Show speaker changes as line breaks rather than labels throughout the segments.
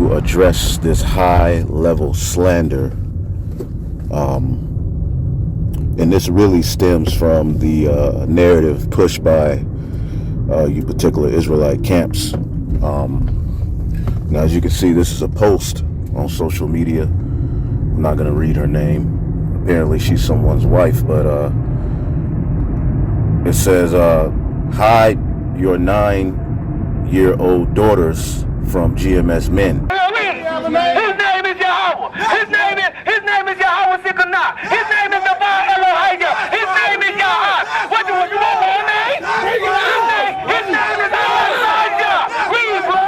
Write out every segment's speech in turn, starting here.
to address this high-level slander. And this really stems from the narrative pushed by you particular Israelite camps. Now, as you can see, this is a post on social media. I'm not going to read her name. Apparently, she's someone's wife, but it says, hide your 9-year-old daughters from GMS men.
His name is Yahweh. His name is Yahweh Sikanah. His name is Divine Elohim. His name is Yahweh. What do you want more name? His name is Elijah. Read, bro.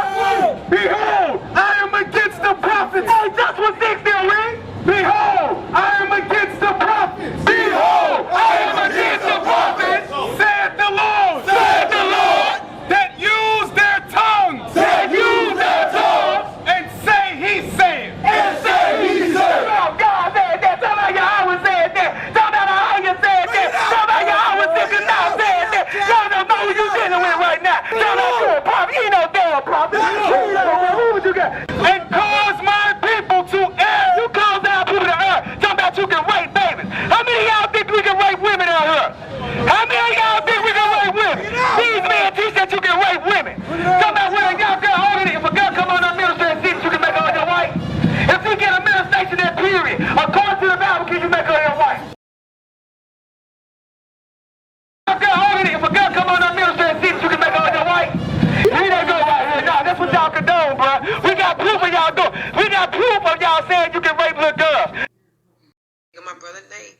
Behold, I am against the prophets. Oh, just what 6 still read. Behold, I am against the prophets. Behold, I am against the prophets. Said the Lord. Said the Lord. That use their tongues. That use their tongues. And say he said. And say he said. Oh, God said that. Somebody Yahweh said that. Somebody Elijah said that. Somebody Yahweh Sikanah said that. Y'all don't know who you dealing with right now. Y'all don't know a prophet. You know damn prophet. Who would you get? And cause my people to err. You cause our people to err. Talking about you can rape babies. How many of y'all think we can rape women out here? How many of y'all think we can rape women? These men teach that you can rape women. Talking about when a young girl holding it. If a girl come on the ministry and see that you can make her your wife. If you get a ministration that period, according to the Bible, can you make her your wife? If a girl come on the ministry and see that you can make her your wife. Here they go right here. Nah, that's what y'all condone, bro. We got proof of y'all go. We got proof of y'all saying you can rape little girls.
My brother Nate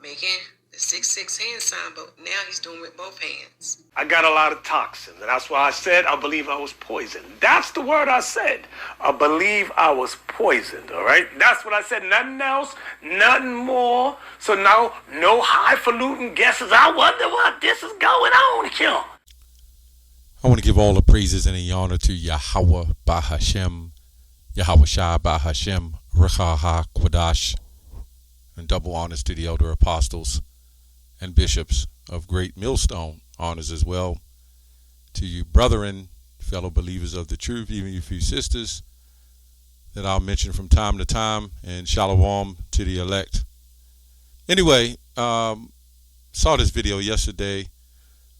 making the 6-6 hand sign, but now he's doing with both hands.
I got a lot of toxins, and that's why I said I believe I was poisoned. That's the word I said. I believe I was poisoned, all right? That's what I said. Nothing else, nothing more. So now, no highfalutin guesses. I wonder what this is going on here.
I want to give all the praises and the honor to Yahweh Bahashem, Yahweh Shai Bahashem, Rechaha Kwadash, and double honors to the elder apostles and bishops of Great Millstone. Honors as well to you brethren, fellow believers of the truth, even you few sisters that I'll mention from time to time, and shalom to the elect. Anyway, saw this video yesterday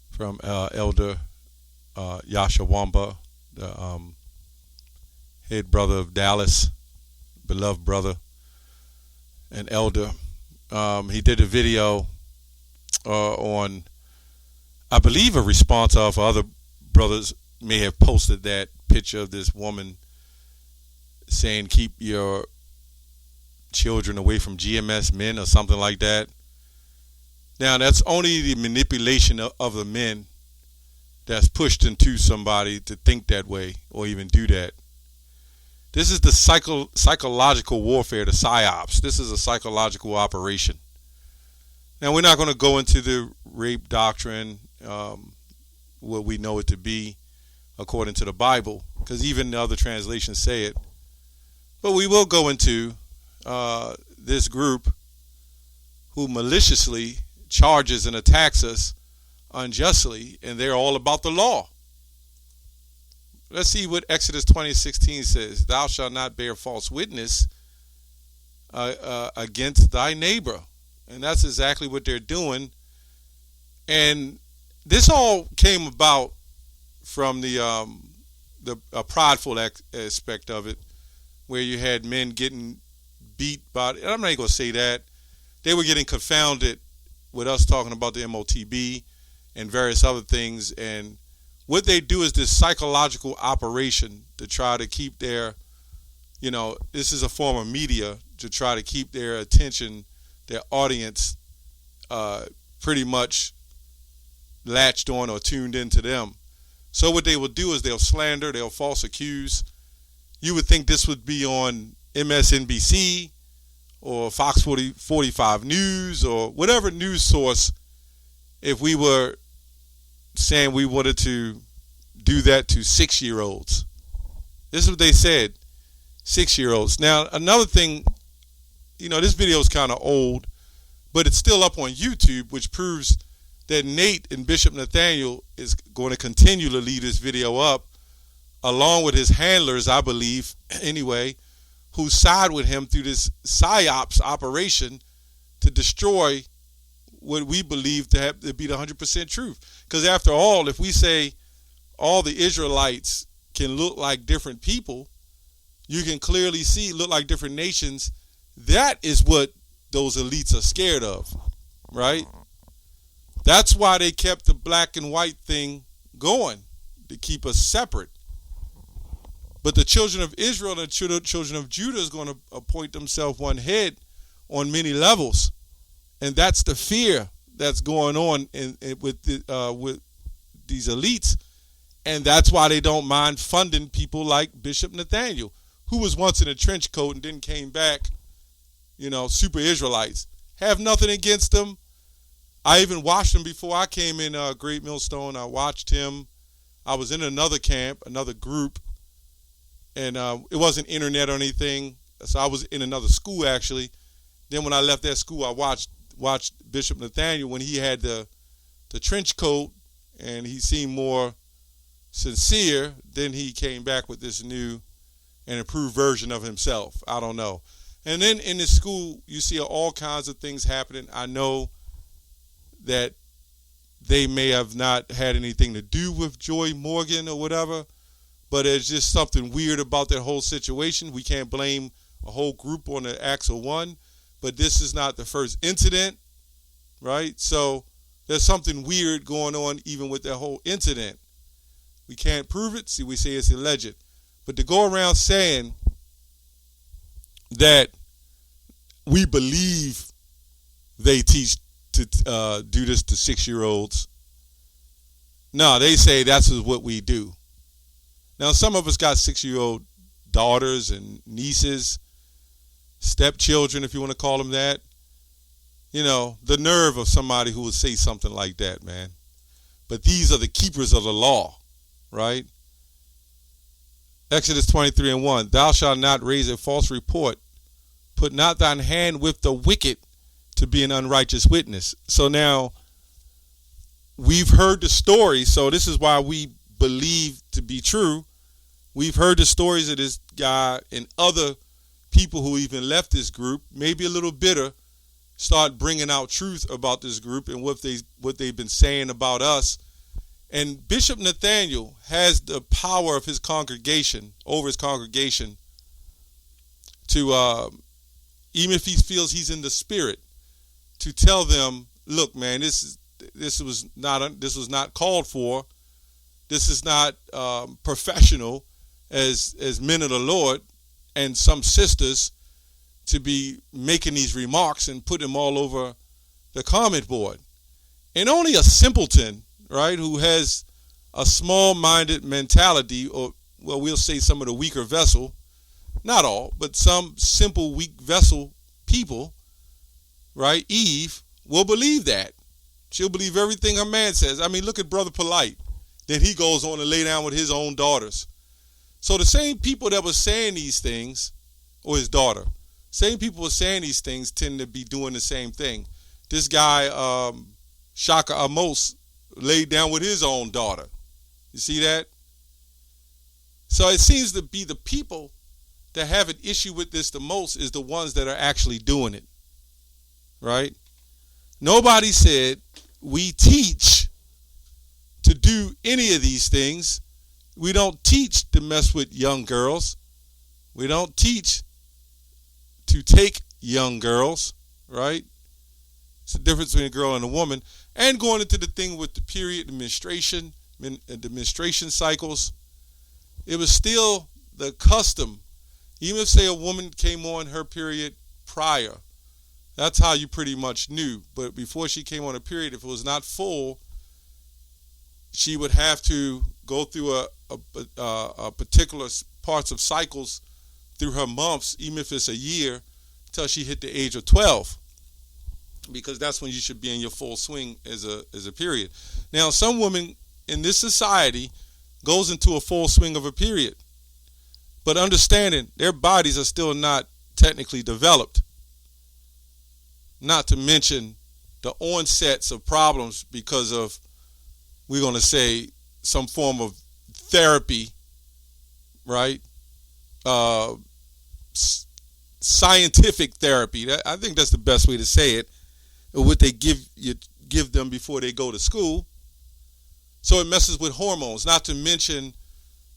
from Elder Yasha Wamba, the head brother of Dallas, beloved brother and elder. He did a video on, I believe, a response of other brothers may have posted that picture of this woman saying keep your children away from GMS men or something like that. Now, that's only the manipulation of the men that's pushed into somebody to think that way or even do that. This is the psychological warfare, the psyops. This is a psychological operation. Now, we're not going to go into the rape doctrine, what we know it to be according to the Bible, because even the other translations say it. But we will go into this group who maliciously charges and attacks us unjustly, and they're all about the law. Let's see what Exodus 20:16 says. Thou shalt not bear false witness against thy neighbor. And that's exactly what they're doing. And this all came about from the prideful aspect of it, where you had men getting beat by, and I'm not even going to say that. They were getting confounded with us talking about the MOTB and various other things. And what they do is this psychological operation to try to keep their, this is a form of media to try to keep their attention, their audience, pretty much latched on or tuned into them. So what they will do is they'll slander, they'll false accuse. You would think this would be on MSNBC or Fox 45 News or whatever news source if we were saying we wanted to do that to 6-year-olds. This is what they said, 6-year-olds. Now, another thing, this video is kind of old, but it's still up on YouTube, which proves that Nate and Bishop Nathaniel is going to continue to leave this video up along with his handlers, I believe, anyway, who side with him through this PSYOPs operation to destroy what we believe to be the 100% truth. Because after all, if we say all the Israelites can look like different people, you can clearly see look like different nations. That is what those elites are scared of, right? That's why they kept the black and white thing going, to keep us separate. But the children of Israel and the children of Judah is going to appoint themselves one head on many levels. And that's the fear that's going on with these elites. And that's why they don't mind funding people like Bishop Nathaniel, who was once in a trench coat and then came back, super Israelites. Have nothing against them. I even watched him before I came in Great Millstone. I watched him. I was in another camp, another group, and it wasn't internet or anything. So I was in another school, actually. Then when I left that school, I watched Bishop Nathaniel when he had the trench coat, and he seemed more sincere. Then he came back with this new and improved version of himself. I don't know. And then in the school, you see all kinds of things happening. I know that they may have not had anything to do with Joy Morgan or whatever, but it's just something weird about that whole situation. We can't blame a whole group on the acts of one, but this is not the first incident, right? So there's something weird going on even with that whole incident. We can't prove it. See, we say it's alleged. But to go around saying that we believe they teach to do this to 6-year-olds, no, they say that's what we do. Now, some of us got 6-year-old daughters and nieces, stepchildren, if you want to call them that. The nerve of somebody who would say something like that, man. But these are the keepers of the law, right? Exodus 23:1, thou shalt not raise a false report. Put not thine hand with the wicked to be an unrighteous witness. So now, we've heard the story, so this is why we believe to be true. We've heard the stories of this guy and other people who even left this group, maybe a little bitter, start bringing out truth about this group and what they've been saying about us. And Bishop Nathaniel has the power of his congregation, over his congregation, to, even if he feels he's in the spirit, to tell them, look, man, this was not called for. This is not professional as men of the Lord and some sisters to be making these remarks and put them all over the comment board. And only a simpleton, right, who has a small-minded mentality, or, well, we'll say some of the weaker vessel, not all, but some simple, weak vessel people, right, Eve, will believe that. She'll believe everything her man says. I mean, look at Brother Polite. Then he goes on to lay down with his own daughters. So the same people that were saying these things, or his daughter, same people who are saying these things tend to be doing the same thing. This guy, Shaka Amos, laid down with his own daughter. You see that? So it seems to be the people that have an issue with this the most is the ones that are actually doing it. Right? Nobody said we teach to do any of these things. We don't teach to mess with young girls. We don't teach to take young girls, right? It's the difference between a girl and a woman. And going into the thing with the period, the menstruation cycles, it was still the custom. Even if, say, a woman came on her period prior, that's how you pretty much knew. But before she came on a period, if it was not full, she would have to go through a particular parts of cycles through her months, even if it's a year, till she hit the age of 12. Because that's when you should be in your full swing as a period. Now, some women in this society goes into a full swing of a period. But understanding their bodies are still not technically developed. Not to mention the onsets of problems because of, we're going to say, some form of therapy right? Scientific therapy. I think that's the best way to say it. What they give them before they go to school. So it messes with hormones, not to mention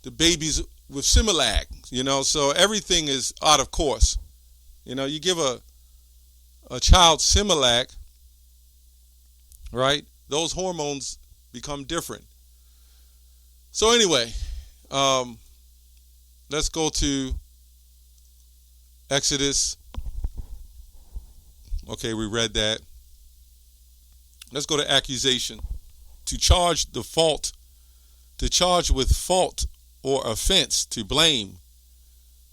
the babies with Similac, so everything is out of course. You give a child Similac, right? Those hormones become different. So anyway, let's go to Exodus. Okay, we read that. Let's go to accusation. To charge with fault or offense, to blame.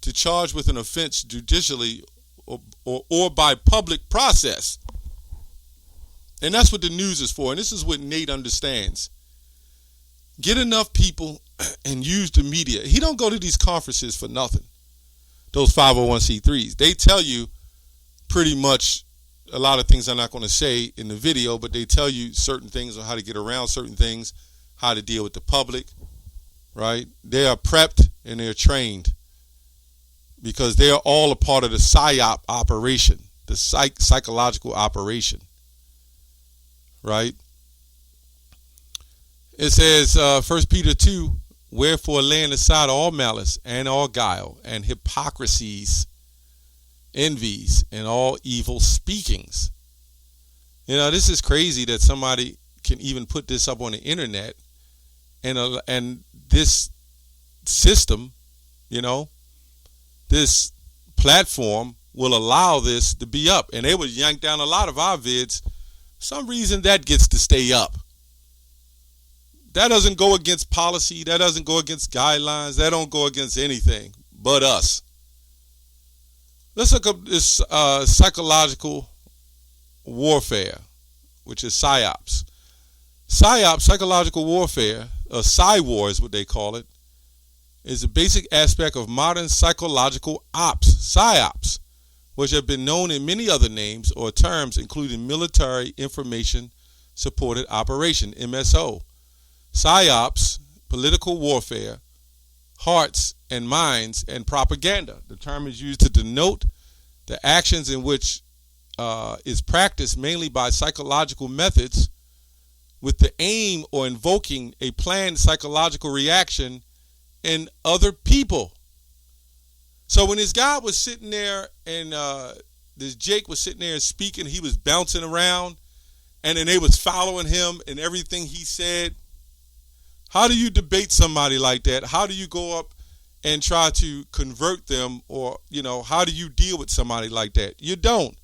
To charge with an offense judicially or by public process. And that's what the news is for. And this is what Nate understands. Get enough people and use the media. He don't go to these conferences for nothing. Those 501c3s. They tell you pretty much a lot of things I'm not going to say in the video, but they tell you certain things on how to get around certain things, how to deal with the public, right? They are prepped and they're trained because they are all a part of the PSYOP operation, the psychological operation, right? It says, 1 Peter 2, wherefore laying aside all malice and all guile and hypocrisies, envies, and all evil speakings. This is crazy that somebody can even put this up on the internet, and this system, this platform will allow this to be up. And they would yank down a lot of our vids. For some reason that gets to stay up. That doesn't go against policy. That doesn't go against guidelines. That don't go against anything but us. Let's look up this psychological warfare, which is PSYOPs. PSYOP, psychological warfare, or PSY-war is what they call it, is a basic aspect of modern psychological ops, PSYOPs, which have been known in many other names or terms, including military information supported operation, MSO. PSYOPs, political warfare, hearts and minds, and propaganda. The term is used to denote the actions in which is practiced mainly by psychological methods with the aim or invoking a planned psychological reaction in other people. So when this guy was sitting there and this Jake was sitting there and speaking, he was bouncing around and then they was following him and everything he said. How do you debate somebody like that? How do you go up and try to convert them, or, how do you deal with somebody like that? You don't.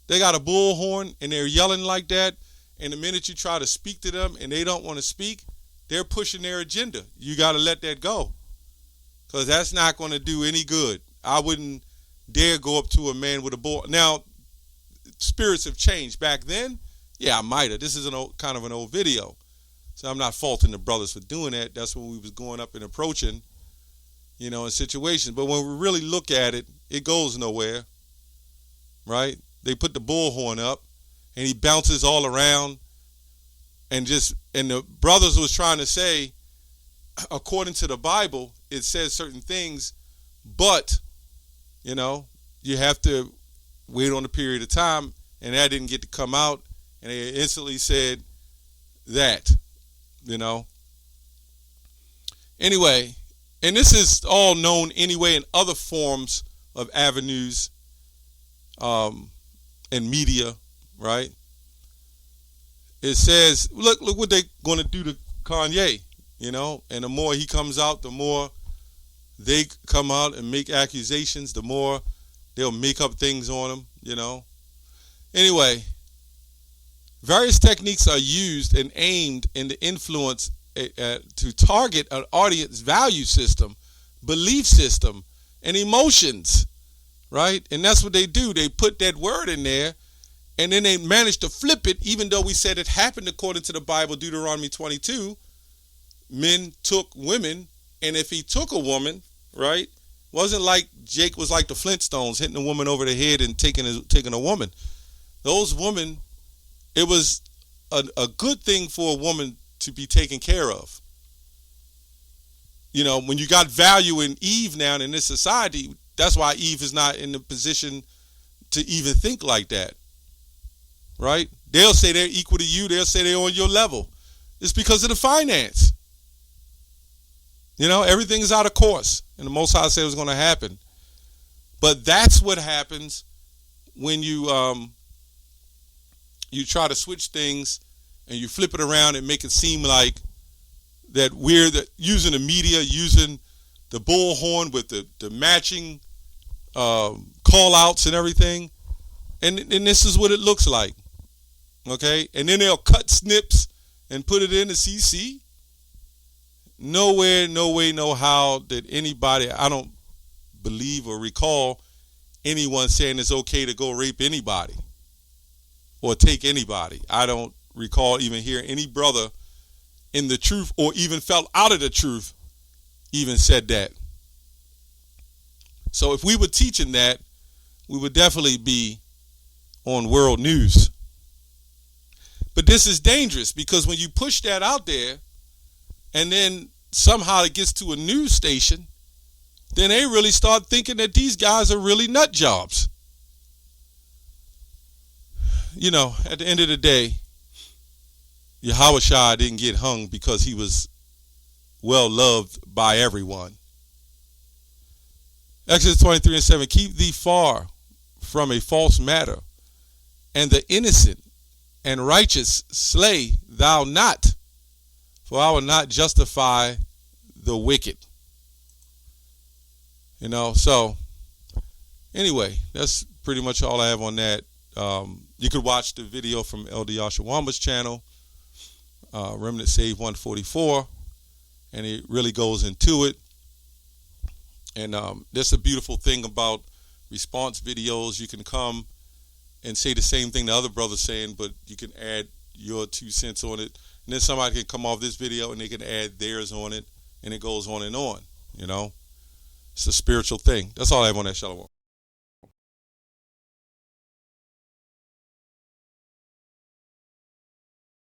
They got a bullhorn and they're yelling like that, and the minute you try to speak to them and they don't want to speak, they're pushing their agenda. You got to let that go, because that's not going to do any good. I wouldn't dare go up to a man with a bull. Now, spirits have changed. Back then, yeah, I might have. This is kind of an old video. So I'm not faulting the brothers for doing that. That's when we was going up and approaching, in situations. But when we really look at it, it goes nowhere, right? They put the bullhorn up, and he bounces all around, and the brothers was trying to say, according to the Bible, it says certain things, but, you have to wait on a period of time, and that didn't get to come out, and they instantly said that. Anyway, and this is all known anyway in other forms of avenues and media, right? It says, look what they're going to do to Kanye, and the more he comes out, the more they come out and make accusations, the more they'll make up things on him, Anyway, various techniques are used and aimed in the influence to target an audience value system, belief system, and emotions, right? And that's what they do. They put that word in there, and then they manage to flip it, even though we said it happened according to the Bible, Deuteronomy 22. Men took women, and if he took a woman, right, wasn't like Jake was like the Flintstones, hitting a woman over the head and taking a woman. Those women, it was a good thing for a woman to be taken care of. You know, when you got value in Eve now in this society, that's why Eve is not in the position to even think like that. Right? They'll say they're equal to you. They'll say they're on your level. It's because of the finance. You know, everything is out of course. And the Most High said it was going to happen. But that's what happens when you try to switch things and you flip it around and make it seem like that we're using the media, using the bullhorn with the matching call outs and everything. And this is what it looks like. Okay? And then they'll cut snips and put it in the CC. Nowhere, no way, no how did anybody, I don't believe or recall anyone saying it's okay to go rape anybody or take anybody. I don't recall even hear any brother in the truth or even fell out of the truth even said that. So if we were teaching that, we would definitely be on world news. But this is dangerous because when you push that out there and then somehow it gets to a news station, then they really start thinking that these guys are really nut jobs. You know, at the end of the day, Yahushua didn't get hung because he was well loved by everyone. Exodus 23:7, keep thee far from a false matter, and the innocent and righteous slay thou not, for I will not justify the wicked. You know, so anyway, that's pretty much all I have on that. You could watch the video from Elder Yashawama's channel, Remnant Save 144, and it really goes into it. And that's a beautiful thing about response videos. You can come and say the same thing the other brother's saying, but you can add your 2 cents on it. And then somebody can come off this video and they can add theirs on it, and it goes on and on, you know. It's a spiritual thing. That's all I have on that. Shalom.